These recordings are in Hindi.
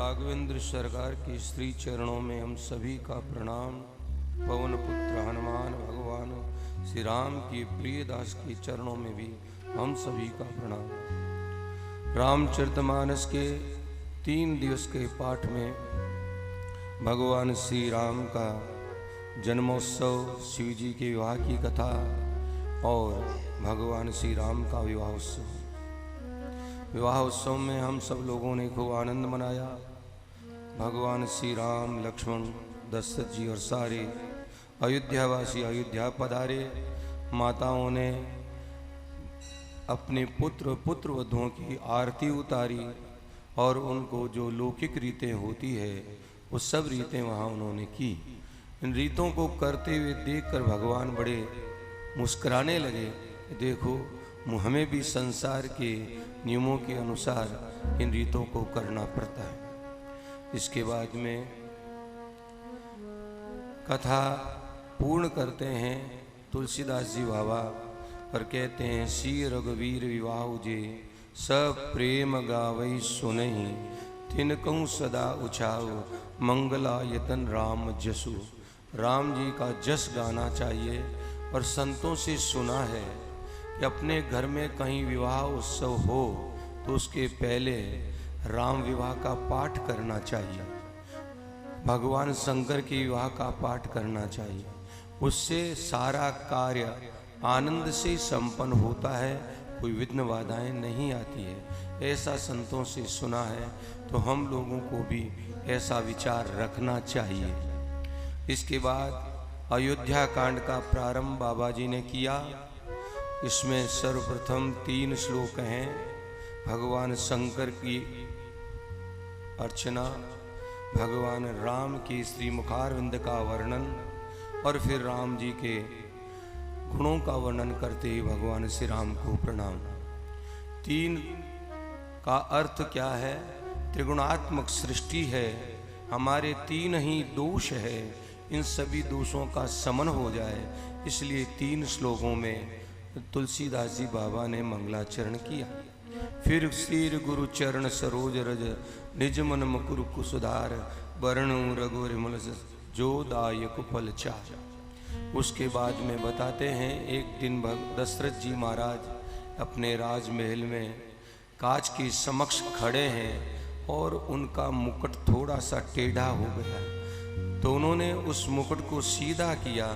राघवेंद्र सरकार के श्री चरणों में हम सभी का प्रणाम। पवन पुत्र हनुमान भगवान श्री राम के प्रिय दास के चरणों में भी हम सभी का प्रणाम। रामचरितमानस के 3 दिवस के पाठ में भगवान श्री राम का जन्मोत्सव, शिव जी के विवाह की कथा और भगवान श्री राम का विवाह उत्सव। विवाह उत्सव में हम सब लोगों ने खूब आनंद मनाया। भगवान श्री राम, लक्ष्मण, दशरथ जी और सारे अयोध्यावासी अयोध्या पधारे। माताओं ने अपने पुत्र वधुओं की आरती उतारी और उनको जो लौकिक रीतें होती है वो सब रीतें वहाँ उन्होंने की। इन रीतों को करते हुए देखकर भगवान बड़े मुस्कुराने लगे। देखो, हमें भी संसार के नियमों के अनुसार इन रीतों को करना पड़ता है। इसके बाद में कथा पूर्ण करते हैं तुलसीदास जी बाबा और कहते हैं, श्री रघुवीर विवाह जे सब प्रेम गावई सुनहि, तिनकहु सदा उछाओ मंगला यतन राम जसु। राम जी का जस गाना चाहिए। और संतों से सुना है कि अपने घर में कहीं विवाह उत्सव हो तो उसके पहले राम विवाह का पाठ करना चाहिए, भगवान शंकर के विवाह का पाठ करना चाहिए। उससे सारा कार्य आनंद से संपन्न होता है, कोई विघ्न बाधाएं नहीं आती है। ऐसा संतों से सुना है, तो हम लोगों को भी ऐसा विचार रखना चाहिए। इसके बाद अयोध्या कांड का प्रारंभ बाबा जी ने किया। इसमें सर्वप्रथम 3 श्लोक हैं। भगवान शंकर की अर्चना, भगवान राम की श्री मुखारविंद का वर्णन और फिर राम जी के गुणों का वर्णन करते ही भगवान श्री राम को प्रणाम। 3 का अर्थ क्या है? त्रिगुणात्मक सृष्टि है, हमारे 3 ही दोष है, इन सभी दोषों का समन हो जाए, इसलिए 3 श्लोकों में तुलसीदास जी बाबा ने मंगलाचरण किया। फिर श्री गुरु चरण सरोज रज, निज मन मुकुर कुसुधार, वरणु रघुरिमल जो दायक फल चार। उसके बाद में बताते हैं, एक दिन दशरथ जी महाराज अपने राजमहल में कांच के समक्ष खड़े हैं और उनका मुकुट थोड़ा सा टेढ़ा हो गया। तो उन्होंने उस मुकुट को सीधा किया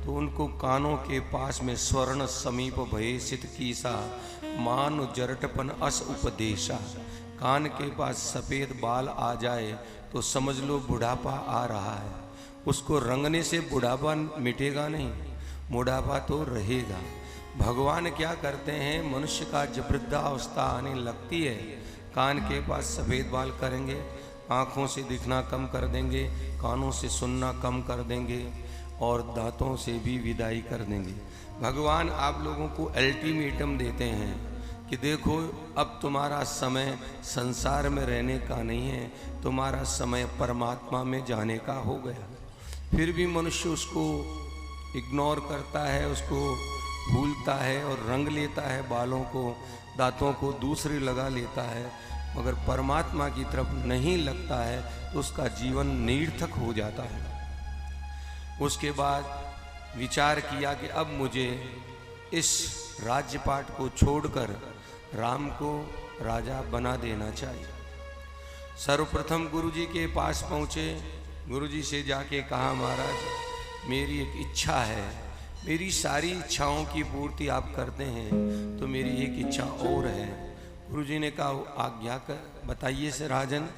तो उनको कानों के पास में स्वर्ण समीप भये सित कीसा, मान जरटपन अस उपदेशा। कान के पास सफ़ेद बाल आ जाए तो समझ लो बुढ़ापा आ रहा है। उसको रंगने से बुढ़ापा मिटेगा नहीं, बुढ़ापा तो रहेगा। भगवान क्या करते हैं, मनुष्य का जब वृद्धावस्था आने लगती है, कान के पास सफ़ेद बाल करेंगे, आँखों से दिखना कम कर देंगे, कानों से सुनना कम कर देंगे और दांतों से भी विदाई कर देंगे। भगवान आप लोगों को अल्टीमेटम देते हैं कि देखो, अब तुम्हारा समय संसार में रहने का नहीं है, तुम्हारा समय परमात्मा में जाने का हो गया। फिर भी मनुष्य उसको इग्नोर करता है, उसको भूलता है और रंग लेता है बालों को, दांतों को दूसरे लगा लेता है, मगर परमात्मा की तरफ नहीं लगता है तो उसका जीवन निरर्थक हो जाता है। उसके बाद विचार किया कि अब मुझे इस राज्यपाट को छोड़कर राम को राजा बना देना चाहिए। सर्वप्रथम गुरुजी के पास पहुँचे। गुरुजी से जाके कहा, महाराज मेरी एक इच्छा है, मेरी सारी इच्छाओं की पूर्ति आप करते हैं, तो मेरी एक इच्छा और है। गुरुजी ने कहा, आज्ञा कर बताइए से राजन।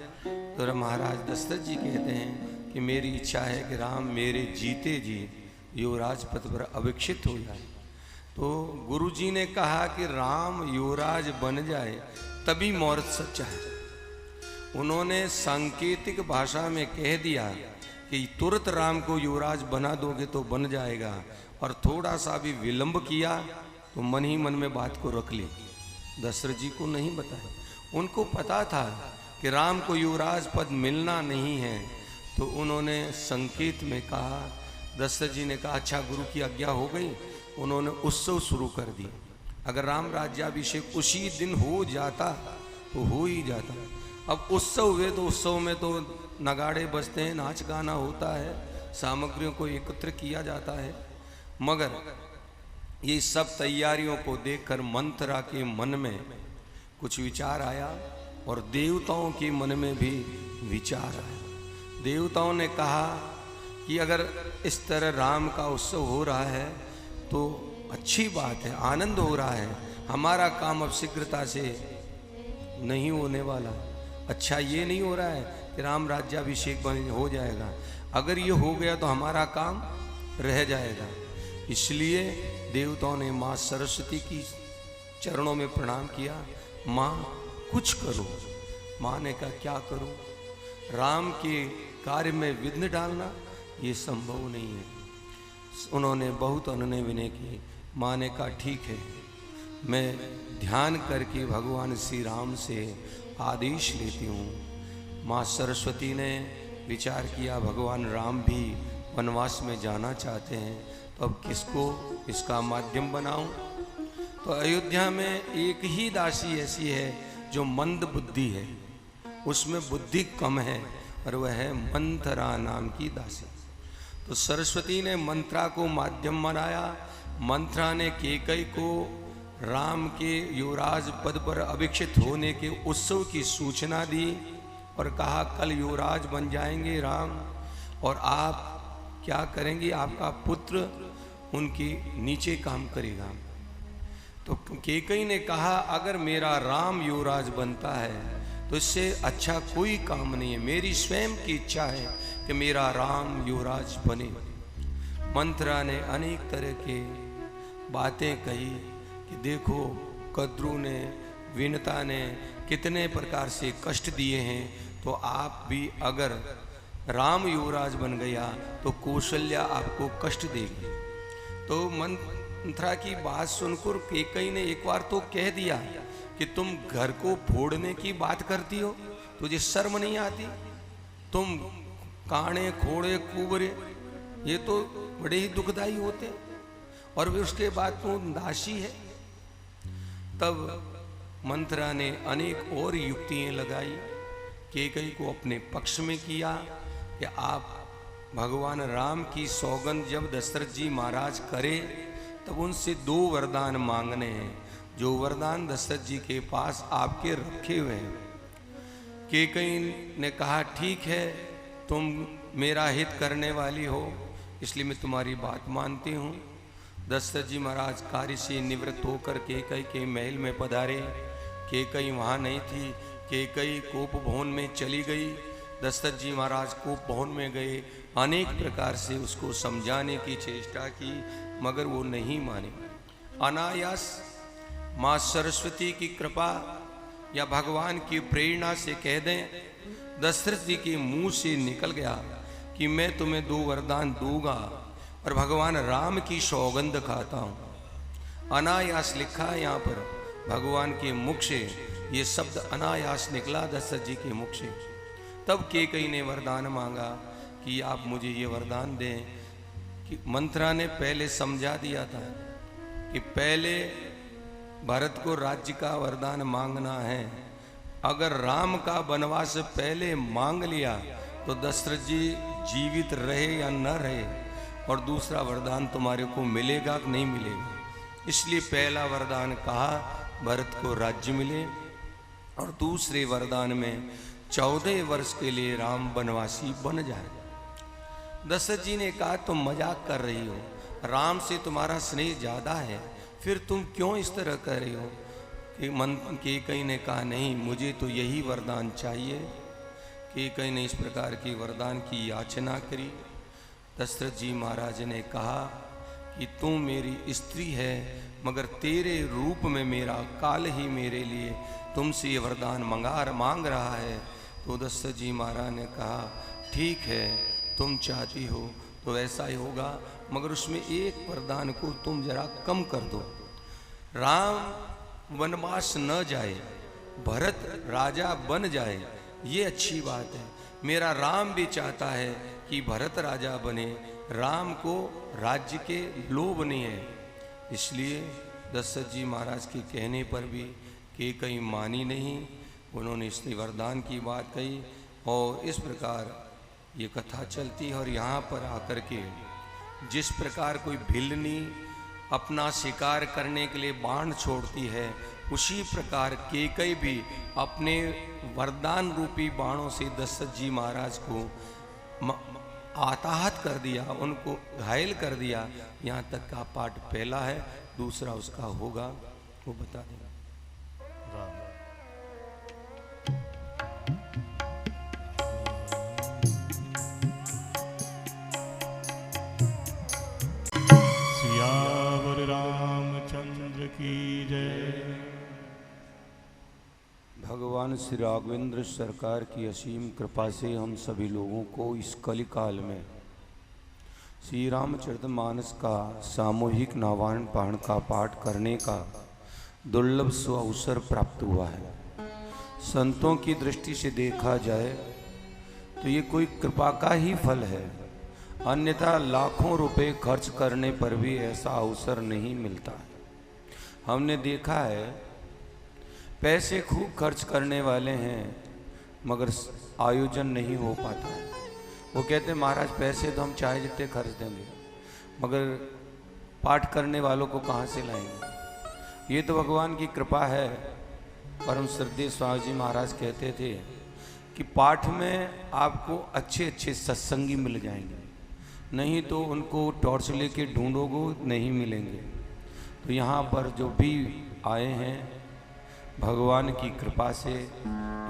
तो महाराज दशरथ जी कहते हैं कि मेरी इच्छा है कि राम मेरे जीते जी युवराज पद पर अभिषिक्त हो जाए। तो गुरुजी ने कहा कि राम युवराज बन जाए तभी मुहूर्त सच्चा है। उन्होंने सांकेतिक भाषा में कह दिया कि तुरंत राम को युवराज बना दोगे तो बन जाएगा, और थोड़ा सा भी विलंब किया तो मन ही मन में बात को रख ली। दशरथ जी को नहीं बताया, उनको पता था कि राम को युवराज पद मिलना नहीं है, तो उन्होंने संकेत में कहा। दशरथ जी ने कहा, अच्छा गुरु की आज्ञा हो गई। उन्होंने उत्सव शुरू कर दिया। अगर राम राज्याभिषेक उसी दिन हो जाता तो हो ही जाता, अब उत्सव हुए तो उत्सव में तो नगाड़े बजते हैं, नाच गाना होता है, सामग्रियों को एकत्र किया जाता है। मगर ये सब तैयारियों को देखकर मंथरा के मन में कुछ विचार आया और देवताओं के मन में भी विचार आया। देवताओं ने कहा कि अगर इस तरह राम का उत्सव हो रहा है तो अच्छी बात है, आनंद हो रहा है, हमारा काम अब शीघ्रता से नहीं होने वाला। अच्छा ये नहीं हो रहा है कि राम राज्याभिषेक हो जाएगा, अगर ये हो गया तो हमारा काम रह जाएगा। इसलिए देवताओं ने माँ सरस्वती की चरणों में प्रणाम किया, माँ कुछ करो। माँ ने कहा क्या करूं? राम के कार्य में विघ्न डालना ये संभव नहीं है। उन्होंने बहुत अनुनय विनय की। माँ ने कहा ठीक है, मैं ध्यान करके भगवान श्री राम से आदेश लेती हूँ। माँ सरस्वती ने विचार किया भगवान राम भी वनवास में जाना चाहते हैं, तो अब किसको इसका माध्यम बनाऊं? तो अयोध्या में एक ही दासी ऐसी है जो मंद बुद्धि है, उसमें बुद्धि कम है, और वह है मंथरा नाम की दासी। तो सरस्वती ने मंत्रा को माध्यम बनाया। मंत्रा ने केकई को राम के युवराज पद पर अभिषिक्त होने के उत्सव की सूचना दी और कहा कल युवराज बन जाएंगे राम, और आप क्या करेंगे? आपका पुत्र उनके नीचे काम करेगा। तो केकई ने कहा अगर मेरा राम युवराज बनता है तो इससे अच्छा कोई काम नहीं है, मेरी स्वयं की इच्छा है कि मेरा राम युवराज बने। मंत्रा ने अनेक तरह के बातें कही कि देखो कद्रू ने, विनता ने कितने प्रकार से कष्ट दिए हैं, तो आप भी अगर राम युवराज बन गया तो कौशल्या आपको कष्ट देगी। तो मंत्रा की बात सुनकर केकई ने एक बार तो कह दिया कि तुम घर को फोड़ने की बात करती हो, तुझे शर्म नहीं आती? तुम काणे खोड़े कुबरे ये तो बड़े ही दुखदाई होते, और भी उसके बाद तुम दासी है। तब मंत्रा ने अनेक और युक्तियां लगाई, केकई को अपने पक्ष में किया कि आप भगवान राम की सौगंध जब दशरथ जी महाराज करे तब उनसे 2 वरदान मांगने हैं, जो वरदान दशरथ जी के पास आपके रखे हुए हैं। केकई ने कहा ठीक है, तुम मेरा हित करने वाली हो, इसलिए मैं तुम्हारी बात मानती हूँ। दशरथ जी महाराज कार्य से निवृत्त होकर केकई के महल में पधारे। केकई वहाँ नहीं थी, केकई कोप भवन में चली गई। दशरथ जी महाराज कोप भवन में गए, अनेक प्रकार से उसको समझाने की चेष्टा की, मगर वो नहीं माने। अनायास माँ सरस्वती की कृपा या भगवान की प्रेरणा से कह दें, दशरथ जी के मुंह से निकल गया कि मैं तुम्हें 2 वरदान दूंगा और भगवान राम की सौगंध खाता हूँ। अनायास लिखा है यहाँ पर, भगवान के मुख से ये शब्द अनायास निकला दशरथ जी के मुख से। तब केकई ने वरदान मांगा कि आप मुझे ये वरदान दें कि मंत्रा ने पहले समझा दिया था कि पहले भरत को राज्य का वरदान मांगना है, अगर राम का वनवास पहले मांग लिया तो दशरथ जी जीवित रहे या न रहे, और दूसरा वरदान तुम्हारे को मिलेगा कि नहीं मिलेगा। इसलिए पहला वरदान कहा भरत को राज्य मिले, और दूसरे वरदान में 14 वर्ष के लिए राम वनवासी बन जाए। दशरथ जी ने कहा तुम मजाक कर रही हो, राम से तुम्हारा स्नेह ज्यादा है, फिर तुम क्यों इस तरह कर रही हो? केकई ने कहा नहीं, मुझे तो यही वरदान चाहिए। केकई ने इस प्रकार की वरदान की याचना करी। दशरथ जी महाराज ने कहा कि तू मेरी स्त्री है, मगर तेरे रूप में मेरा काल ही मेरे लिए तुमसे ये वरदान मांग रहा है। तो दशरथ जी महाराज ने कहा ठीक है, तुम चाहती हो तो ऐसा ही होगा, मगर उसमें एक वरदान को तुम जरा कम कर दो। राम वनवास न जाए, भरत राजा बन जाए, ये अच्छी बात है। मेरा राम भी चाहता है कि भरत राजा बने, राम को राज्य के लोभ नहीं है। इसलिए दशरथ जी महाराज के कहने पर भी केकई मानी नहीं। उन्होंने स्त्री वरदान की बात कही और इस प्रकार ये कथा चलती है। और यहाँ पर आकर के जिस प्रकार कोई भिल्लनी अपना शिकार करने के लिए बाण छोड़ती है, उसी प्रकार कैकेयी भी अपने वरदान रूपी बाणों से दशरथ जी महाराज को आताहत कर दिया, उनको घायल कर दिया। यहाँ तक का पाठ पहला है, दूसरा उसका होगा, वो बता देंगे। सियावर रामचंद्र की जय। भगवान श्री राघवेंद्र सरकार की असीम कृपा से हम सभी लोगों को इस कलिकाल में श्री रामचरितमानस का सामूहिक नारायण पाठ का पाठ करने का दुर्लभ अवसर प्राप्त हुआ है। संतों की दृष्टि से देखा जाए तो ये कोई कृपा का ही फल है, अन्यथा लाखों रुपए खर्च करने पर भी ऐसा अवसर नहीं मिलता है। हमने देखा है पैसे खूब खर्च करने वाले हैं मगर आयोजन नहीं हो पाता है। वो कहते हैं महाराज पैसे तो हम चाहे जितने खर्च देंगे मगर पाठ करने वालों को कहाँ से लाएंगे। ये तो भगवान की कृपा है। परम श्रद्धेय स्वामी जी महाराज कहते थे कि पाठ में आपको अच्छे अच्छे सत्संगी मिल जाएंगे, नहीं तो उनको टॉर्च लेके ढूंढोगे नहीं मिलेंगे। तो यहाँ पर जो भी आए हैं भगवान की कृपा से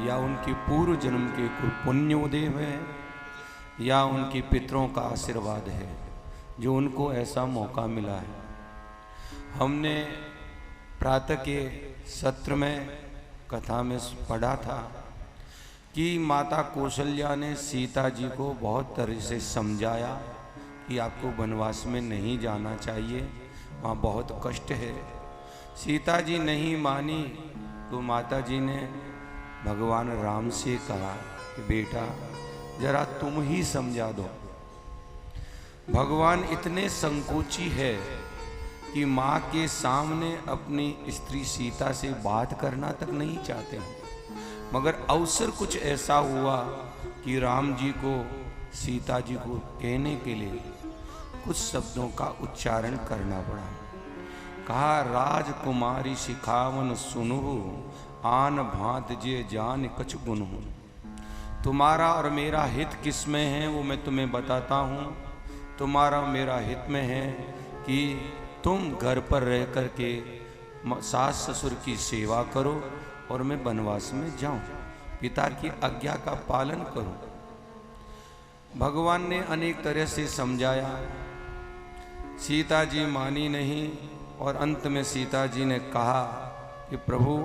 या उनके पूर्व जन्म के कोई पुण्योदय में या उनके पितरों का आशीर्वाद है जो उनको ऐसा मौका मिला है। हमने प्रातः के सत्र में कथा में पढ़ा था कि माता कौशल्या ने सीता जी को बहुत तरह से समझाया कि आपको वनवास में नहीं जाना चाहिए, वहाँ बहुत कष्ट है। सीता जी नहीं मानी तो माता जी ने भगवान राम से कहा कि बेटा जरा तुम ही समझा दो। भगवान इतने संकोची है कि माँ के सामने अपनी स्त्री सीता से बात करना तक नहीं चाहते हैं, मगर अवसर कुछ ऐसा हुआ कि राम जी को सीता जी को कहने के लिए कुछ शब्दों का उच्चारण करना पड़ा। कहा राजकुमारी सिखावन सुनहु आन भांत जे जान कछ गुन हूँ। तुम्हारा और मेरा हित किस में है वो मैं तुम्हें बताता हूँ। तुम्हारा मेरा हित में है कि तुम घर पर रह कर के सास ससुर की सेवा करो और मैं वनवास में जाऊं, पिता की आज्ञा का पालन करूं। भगवान ने अनेक तरह से समझाया, सीता जी मानी नहीं और अंत में सीता जी ने कहा कि प्रभु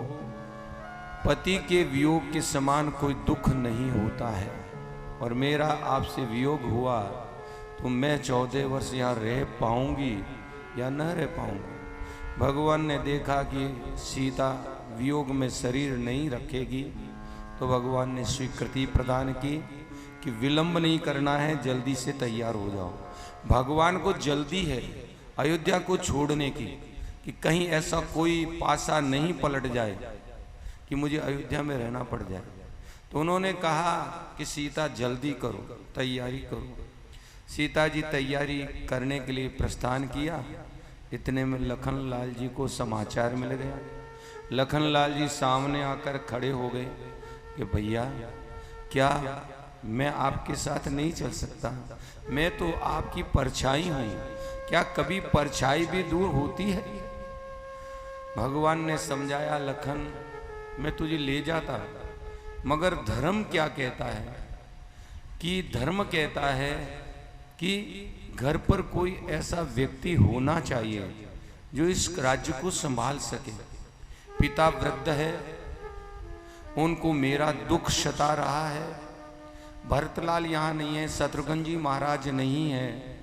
पति के वियोग के समान कोई दुख नहीं होता है और मेरा आपसे वियोग हुआ तो मैं 14 वर्ष यहाँ रह पाऊंगी या न रह पाऊंगी। भगवान ने देखा कि सीता वियोग में शरीर नहीं रखेगी तो भगवान ने स्वीकृति प्रदान की कि विलंब नहीं करना है, जल्दी से तैयार हो जाओ। भगवान को जल्दी है अयोध्या को छोड़ने की कि कहीं ऐसा कोई पासा नहीं पलट जाए कि मुझे अयोध्या में रहना पड़ जाए। तो उन्होंने कहा कि सीता जल्दी करो, तैयारी करो। सीता जी तैयारी करने के लिए प्रस्थान किया। इतने में लखन लाल जी को समाचार मिल गया। लखन लाल जी सामने आकर खड़े हो गए कि भैया क्या मैं आपके साथ नहीं चल सकता? मैं तो आपकी परछाई हूं, क्या कभी परछाई भी दूर होती है? भगवान ने समझाया, लखन मैं तुझे ले जाता मगर धर्म क्या कहता है कि धर्म कहता है कि घर पर कोई ऐसा व्यक्ति होना चाहिए जो इस राज्य को संभाल सके। पिता वृद्ध है, उनको मेरा दुख सता रहा है। भरतलाल यहाँ नहीं है, शत्रुघ्न जी महाराज नहीं है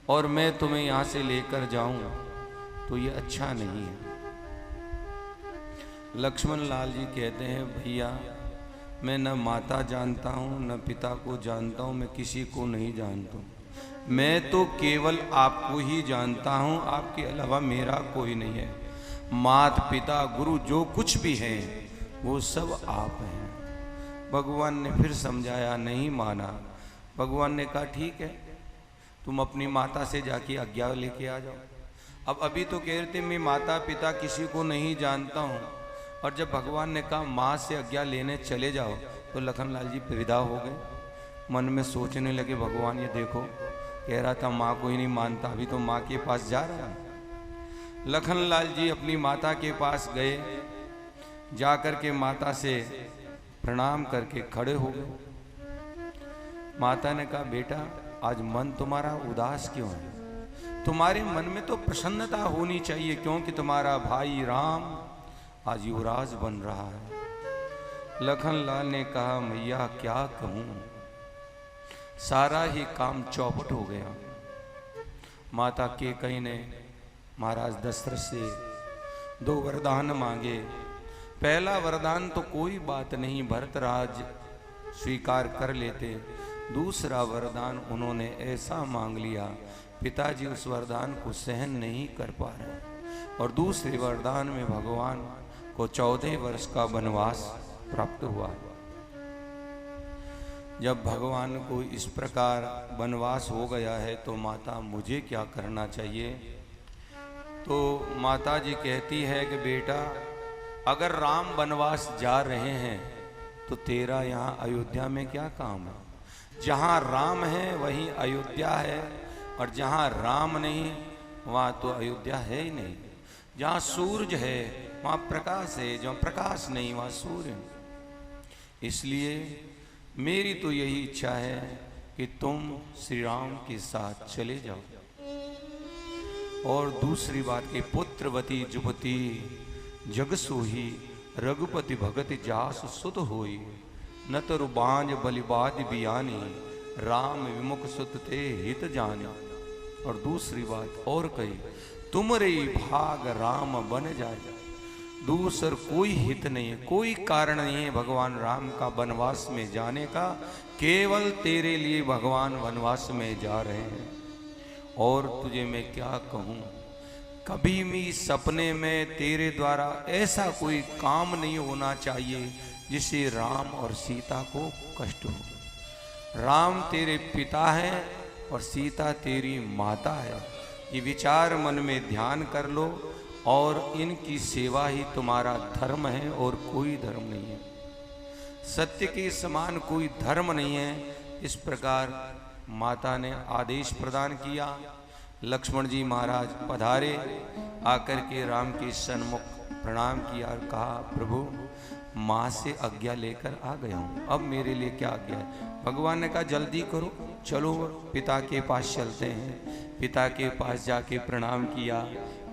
और मैं तुम्हें यहाँ से लेकर जाऊं तो ये अच्छा नहीं है। लक्ष्मण लाल जी कहते हैं, भैया मैं न माता जानता हूँ न पिता को जानता हूँ, मैं किसी को नहीं जानता हूँ। मैं तो केवल आपको ही जानता हूँ, आपके अलावा मेरा कोई नहीं है। मात पिता गुरु जो कुछ भी है वो सब आप हैं। भगवान ने फिर समझाया, नहीं माना। भगवान ने कहा ठीक है, तुम अपनी माता से जाके आज्ञा लेके आ जाओ। अब अभी तो कह रहे थे मैं माता पिता किसी को नहीं जानता हूँ, और जब भगवान ने कहा माँ से आज्ञा लेने चले जाओ, तो लखनलाल जी विदा हो गए। मन में सोचने लगे, भगवान ये देखो, कह रहा था माँ को ही नहीं मानता, अभी तो माँ के पास जा रहा है। लखनलाल जी अपनी माता के पास गए, जाकर के माता से प्रणाम करके खड़े हो गए। माता ने कहा, बेटा आज मन तुम्हारा उदास क्यों है? तुम्हारे मन में तो प्रसन्नता होनी चाहिए, क्योंकि तुम्हारा भाई राम आज युवराज बन रहा है। लखनलाल ने कहा, मैया क्या कहूं, सारा ही काम चौपट हो गया। माता केकई ने महाराज दशरथ से 2 वरदान मांगे। पहला वरदान तो कोई बात नहीं, भरतराज स्वीकार कर लेते। दूसरा वरदान उन्होंने ऐसा मांग लिया, पिताजी उस वरदान को सहन नहीं कर पा रहे, और दूसरे वरदान में भगवान को 14 वर्ष का वनवास प्राप्त हुआ। जब भगवान को इस प्रकार वनवास हो गया है, तो माता मुझे क्या करना चाहिए? तो माता जी कहती है कि बेटा अगर राम वनवास जा रहे हैं तो तेरा यहाँ अयोध्या में क्या काम है? जहाँ राम है वहीं अयोध्या है, और जहाँ राम नहीं वहाँ तो अयोध्या है ही नहीं। जहाँ सूरज है वहाँ प्रकाश है, जहाँ प्रकाश नहीं वहाँ सूर्य। इसलिए मेरी तो यही इच्छा है कि तुम श्री राम के साथ चले जाओ। और दूसरी बात कि पुत्रवती जुपति जग सोही, रघुपति भगत जास सुत होई, न तरु बांझ बलिबाद बियानी, राम विमुख सुत ते हित जानी। और दूसरी बात और कही, तुमरे भाग राम बन जाए। दूसर कोई हित नहीं है, कोई कारण नहीं है भगवान राम का वनवास में जाने का, केवल तेरे लिए भगवान वनवास में जा रहे हैं। और तुझे मैं क्या कहूँ, कभी भी सपने में तेरे द्वारा ऐसा कोई काम नहीं होना चाहिए जिससे राम और सीता को कष्ट हो। राम तेरे पिता है और सीता तेरी माता है, ये विचार मन में ध्यान कर लो, और इनकी सेवा ही तुम्हारा धर्म है और कोई धर्म नहीं है। सत्य के समान कोई धर्म नहीं है। इस प्रकार माता ने आदेश प्रदान किया। लक्ष्मण जी महाराज पधारे, आकर के राम के सन्मुख प्रणाम किया और कहा, प्रभु माँ से आज्ञा लेकर आ गया हूँ, अब मेरे लिए क्या आज्ञा है? भगवान ने कहा, जल्दी करो, चलो पिता के पास चलते हैं। पिता के पास जाके प्रणाम किया।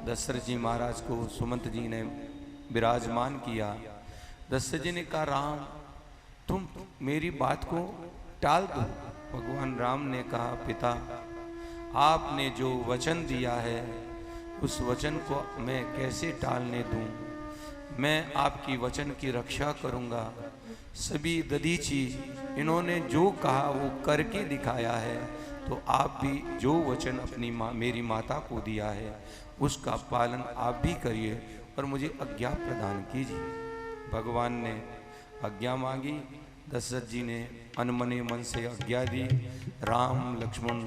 दशरथ जी महाराज को सुमंत जी ने विराजमान किया। दशरथ जी ने कहा, राम तुम मेरी बात को टाल दो। भगवान राम ने कहा, पिता आपने जो वचन दिया है उस वचन को मैं कैसे टालने दूं? मैं आपकी वचन की रक्षा करूंगा। सभी दधीची इन्होंने जो कहा वो करके दिखाया है, तो आप भी जो वचन अपनी मेरी माता को दिया है उसका पालन आप भी करिए और मुझे आज्ञा प्रदान कीजिए। भगवान ने आज्ञा मांगी। दशरथ जी ने अनमने मन से आज्ञा दी। राम, लक्ष्मण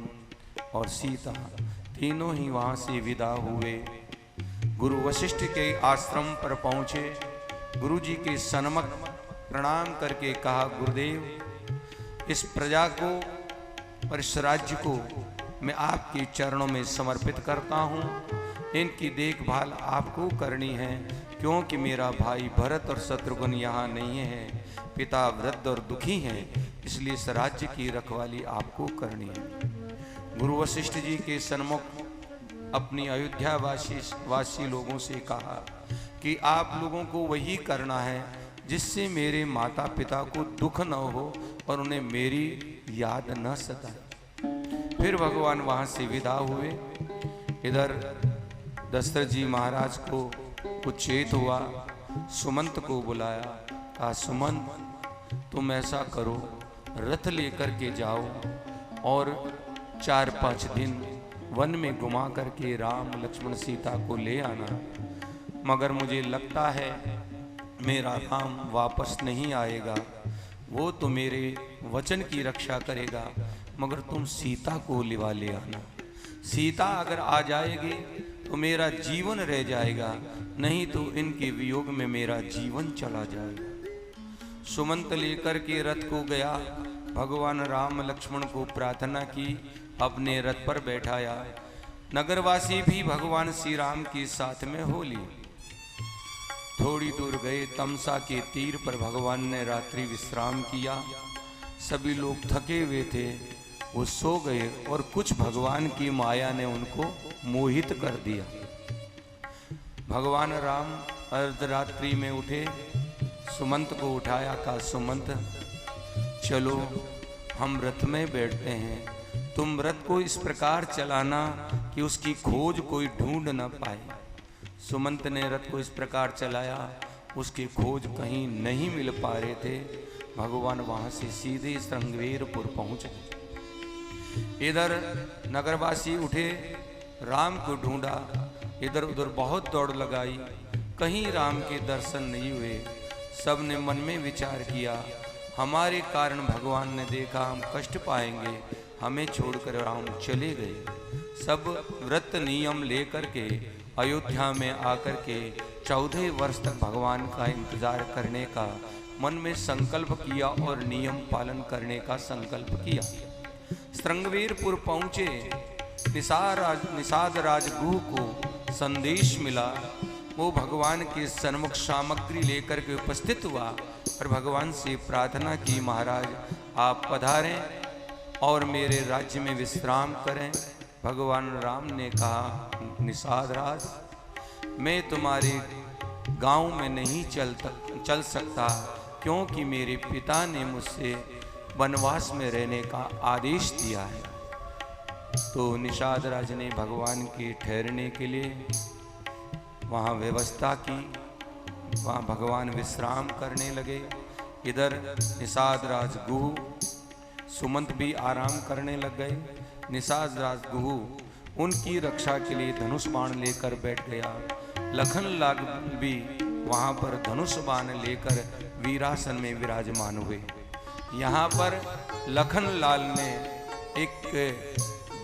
और सीता तीनों ही वहाँ से विदा हुए। गुरु वशिष्ठ के आश्रम पर पहुँचे। गुरु जी के सन्मुख प्रणाम करके कहा, गुरुदेव इस प्रजा को और इस राज्य को मैं आपके चरणों में समर्पित करता हूँ। इनकी देखभाल आपको करनी है, क्योंकि मेरा भाई भरत और शत्रुघ्न यहाँ नहीं है। पिता वृद्ध और दुखी हैं, इसलिए इस राज्य की रखवाली आपको करनी है। गुरु वशिष्ठ जी के सन्मुख अपनी अयोध्या वासी लोगों से कहा कि आप लोगों को वही करना है जिससे मेरे माता पिता को दुख न हो और उन्हें मेरी याद न सताए। फिर भगवान वहाँ से विदा हुए। इधर दशरथ जी महाराज को कुछ चेत हुआ, सुमंत को बुलाया। कहा, सुमंत तुम ऐसा करो, रथ लेकर के जाओ और 4-5 दिन वन में घुमा करके राम, लक्ष्मण, सीता को ले आना। मगर मुझे लगता है मेरा राम वापस नहीं आएगा, वो तो मेरे वचन की रक्षा करेगा, मगर तुम सीता को लिवा ले आना। सीता अगर आ जाएगी तो मेरा जीवन रह जाएगा, नहीं तो इनके वियोग में मेरा जीवन चला जाएगा। सुमंत लेकर के रथ को गया, भगवान राम लक्ष्मण को प्रार्थना की, अपने रथ पर बैठाया। नगरवासी भी भगवान श्री राम के साथ में हो लिए। थोड़ी दूर गए, तमसा के तीर पर भगवान ने रात्रि विश्राम किया। सभी लोग थके हुए थे, वो सो गए और कुछ भगवान की माया ने उनको मोहित कर दिया। भगवान राम अर्धरात्रि में उठे, सुमंत को उठाया, कहा सुमंत चलो हम रथ में बैठते हैं, तुम रथ को इस प्रकार चलाना कि उसकी खोज कोई ढूंढ न पाए। सुमंत ने रथ को इस प्रकार चलाया, उसकी खोज कहीं नहीं मिल पा रहे थे। भगवान वहां से सीधे श्रृंगवेरपुर पहुंच गए। इधर नगरवासी उठे, राम को ढूंढा, इधर उधर बहुत दौड़ लगाई, कहीं राम के दर्शन नहीं हुए। सब ने मन में विचार किया, हमारे कारण भगवान ने देखा हम कष्ट पाएंगे, हमें छोड़कर राम चले गए। सब व्रत नियम लेकर के अयोध्या में आकर के 14 वर्ष तक भगवान का इंतजार करने का मन में संकल्प किया और नियम पालन करने का संकल्प किया। श्रृंगवेरपुर पहुंचे, निषाद राज गुह को संदेश मिला। वो भगवान के सन्मुख सामग्री लेकर के उपस्थित हुआ और भगवान से प्रार्थना की, महाराज आप पधारें और मेरे राज्य में विश्राम करें। भगवान राम ने कहा, निषाद राज मैं तुम्हारे गांव में नहीं चल सकता, क्योंकि मेरे पिता ने मुझसे वनवास में रहने का आदेश दिया है। तो निषाद राज ने भगवान के ठहरने के लिए वहाँ व्यवस्था की, वहाँ भगवान विश्राम करने लगे। इधर निषाद राज गुह सुमंत भी आराम करने लग गए। निषाद राज गुह उनकी रक्षा के लिए धनुष बाण लेकर बैठ गया। लखन लाल भी वहाँ पर धनुष बाण लेकर वीरासन में विराजमान हुए। यहाँ पर लखन लाल ने एक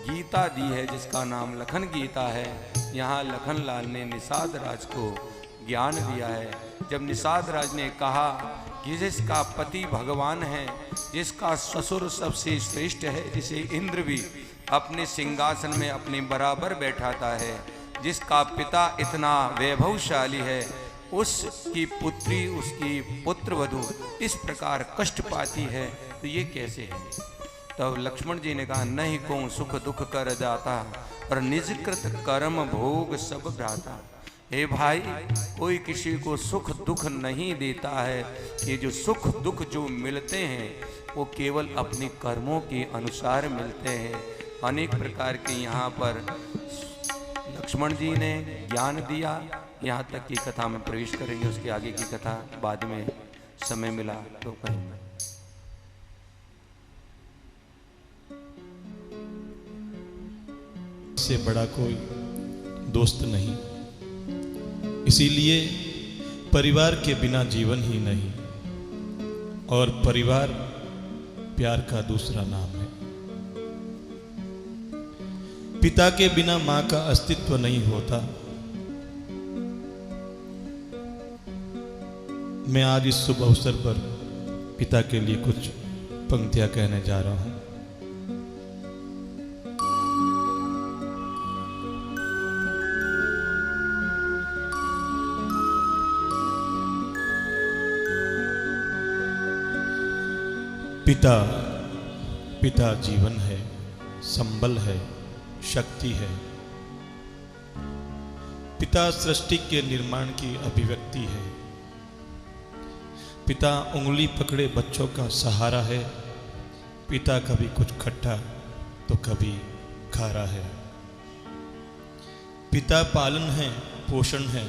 गीता दी है जिसका नाम लखन गीता है। यहाँ लखन लाल ने निषाद राज को ज्ञान दिया है। जब निषाद राज ने कहा कि जिसका पति भगवान है, जिसका ससुर सबसे श्रेष्ठ है, जिसे इंद्र भी अपने सिंहासन में अपने बराबर बैठाता है, जिसका पिता इतना वैभवशाली है, उसकी पुत्री, उसकी पुत्रवधू इस प्रकार कष्ट पाती है, तो ये कैसे है? तब लक्ष्मण जी ने कहा, नहीं को सुख दुख कर जाता और निजकृत कर्म भोग सब भ्राता। हे भाई, कोई किसी को सुख दुख नहीं देता है। ये जो सुख दुख जो मिलते हैं वो केवल अपने कर्मों के अनुसार मिलते हैं। अनेक प्रकार के यहाँ पर लक्ष्मण जी ने ज्ञान दिया। यहाँ तक की कथा में प्रवेश करेंगे, उसके आगे की कथा बाद में समय मिला तो कहेंगे। से बड़ा कोई दोस्त नहीं, इसीलिए परिवार के बिना जीवन ही नहीं, और परिवार प्यार का दूसरा नाम है। पिता के बिना मां का अस्तित्व नहीं होता। मैं आज इस शुभ अवसर पर पिता के लिए कुछ पंक्तियां कहने जा रहा हूं। पिता पिता जीवन है, संबल है, शक्ति है। पिता सृष्टि के निर्माण की अभिव्यक्ति है। पिता उंगली पकड़े बच्चों का सहारा है। पिता कभी कुछ खट्टा तो कभी खारा है। पिता पालन है, पोषण है,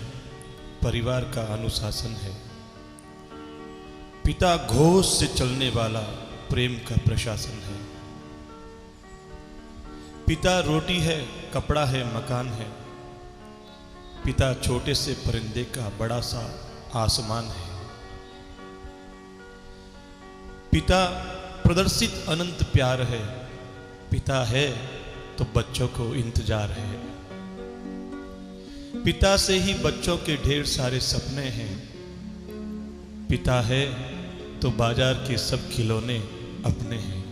परिवार का अनुशासन है। पिता घोष से चलने वाला प्रेम का प्रशासन है। पिता रोटी है, कपड़ा है, मकान है। पिता छोटे से परिंदे का बड़ा सा आसमान है। पिता प्रदर्शित अनंत प्यार है, पिता है तो बच्चों को इंतजार है। पिता से ही बच्चों के ढेर सारे सपने हैं, पिता है तो बाजार के सब खिलौने अपने हैं।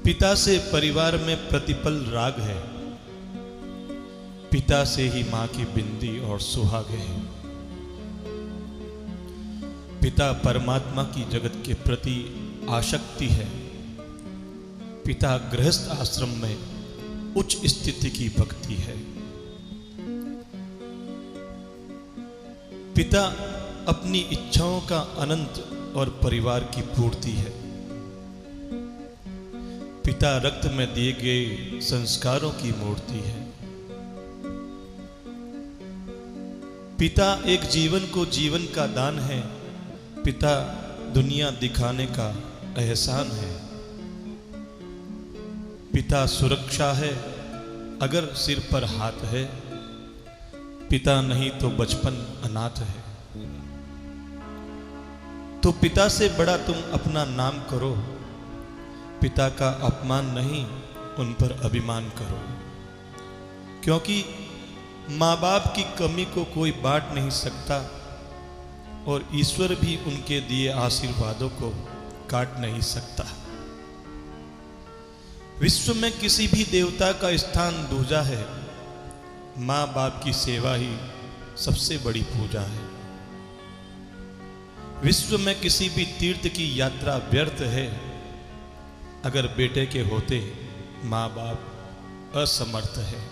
पिता से परिवार में प्रतिपल राग है, पिता से ही मां की बिंदी और सुहाग है। पिता परमात्मा की जगत के प्रति आसक्ति है, पिता गृहस्थ आश्रम में उच्च स्थिति की भक्ति है। पिता अपनी इच्छाओं का अनंत और परिवार की पूर्ति है। पिता रक्त में दिए गए संस्कारों की मूर्ति है। पिता एक जीवन को जीवन का दान है, पिता दुनिया दिखाने का एहसान है। पिता सुरक्षा है अगर सिर पर हाथ है, पिता नहीं तो बचपन अनाथ है। तो पिता से बड़ा तुम अपना नाम करो, पिता का अपमान नहीं उन पर अभिमान करो। क्योंकि माँ बाप की कमी को कोई बांट नहीं सकता और ईश्वर भी उनके दिए आशीर्वादों को काट नहीं सकता। विश्व में किसी भी देवता का स्थान दूजा है, माँ बाप की सेवा ही सबसे बड़ी पूजा है। विश्व में किसी भी तीर्थ की यात्रा व्यर्थ है, अगर बेटे के होते माँ बाप असमर्थ है।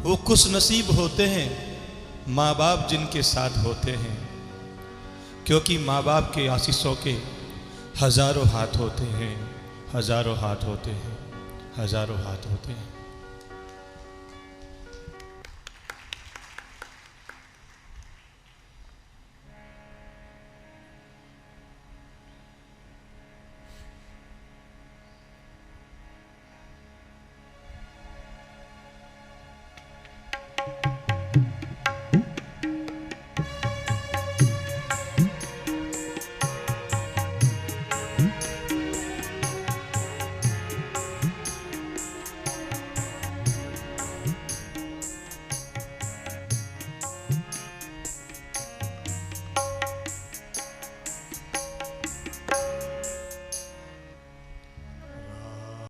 वो खुश नसीब होते हैं माँ बाप जिनके साथ होते हैं, क्योंकि माँ बाप के आशीषों के हजारों हाथ होते हैं, हजारों हाथ होते हैं, हजारों हाथ होते हैं।